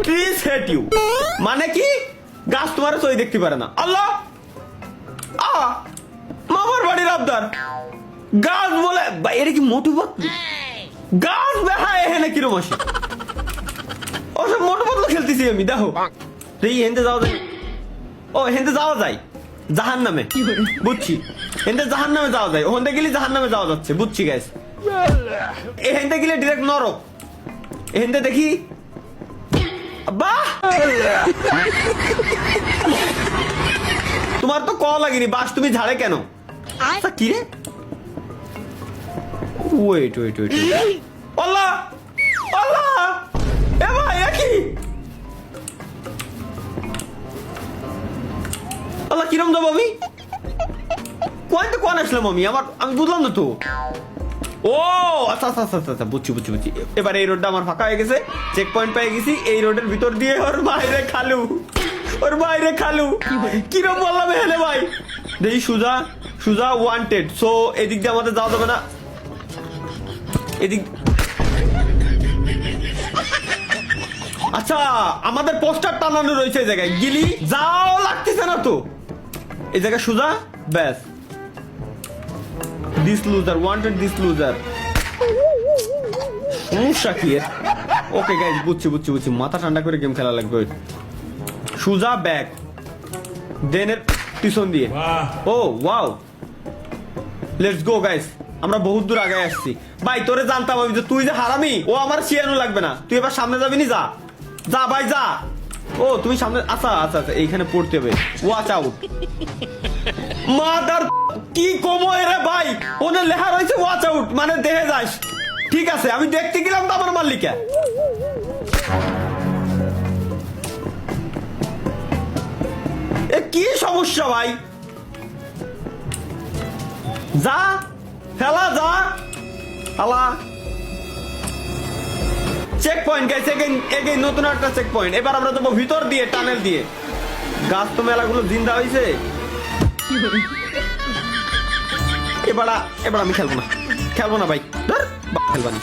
Trees hate you মানে কি গাছ তোমার সই দেখতে পারে না। আল্লাহ মামার বাড়ির আবদার গাছ বলে এটা কি মোটু পাতলু গাছ বেহায় এখানে কিরম আসে ওসব মোটু পাতলু খেলতেছি আমি দেখো এই হেনতে যাওয়া যায় ও হেনতে যাওয়া যায় জাহান নামে বুঝছি হেনতে জাহান নামে যাওয়া যায় ওখান থেকে গেলে জাহান নামে যাওয়া যাচ্ছে বুঝছি গাইস এখানতে গেলে ডিরেক্ট নরক এখানতে দেখি বাহ তোমার তো কল লাগেনি বাস তুমি ঝাড়ে কেন আচ্ছা কি রে ওয়েট ওয়েট ওয়েট আল্লাহ আল্লাহ এ ভাই কি আল্লাহ কিরম যাবো আমি কোন আসলাম আমি বুঝলাম না তো ও আচ্ছা আচ্ছা আচ্ছা আচ্ছা বুঝছি বুঝছি বুঝছি এবার এই রোডটা আমার ফাঁকা হয়ে গেছে চেক পয়েন্ট পেয়ে গেছি এই রোডের ভিতর দিয়ে ওর বাইরে খালু কিরম বললাম এখানে ভাই দেখি সুজা সুজা ওয়ান্টেড সো এদিক দিয়ে আমাদের যাওয়া যাবে না এদিক আচ্ছা আমাদের পোস্টার টানানো রয়েছে এই জায়গায় গিলি যাও লাগতেছে না তো এই জায়গায় সুজা ব্যাস this loser wanted this loser সমস্যা কি ওকে গাইস বুঝছি বুঝছি বুঝছি মাথা ঠান্ডা করে গেম খেলা লাগবে সুজা ব্যাক দেনের পিছন দিয়ে ও ওয়াও লেটস গো গাইস আমরা বহুত দূর আগে আসছি ভাই তোরে জানতাম আমি যে তুই যে হারামি ও আমার শিয়ানো লাগবে না তুই এবার সামনে যাবি নি যা যা ভাই যা ও তুমি সামনে আচ্ছা আচ্ছা আচ্ছা এইখানে পড়তে হবে ওয়াচ আউট মাদার কি কমো রে ভাই ওনে লেখা রয়েছে ওয়াচ আউট মানে দেখে যাস ঠিক আছে আমি দেখতে গেলাম তো আমার মালিকা এ কি সমস্যা ভাই যা খেলা যা হালা চেক পয়েন্ট গাইস এগেইন নতুন একটা চেক পয়েন্ট এবার আমরা যাবো ভিতর দিয়ে টানেল দিয়ে গাছ তো মেলাগুলো জিন্দা হয়েছে এবার আমি খেলবো না ভাই ধর খেলবা না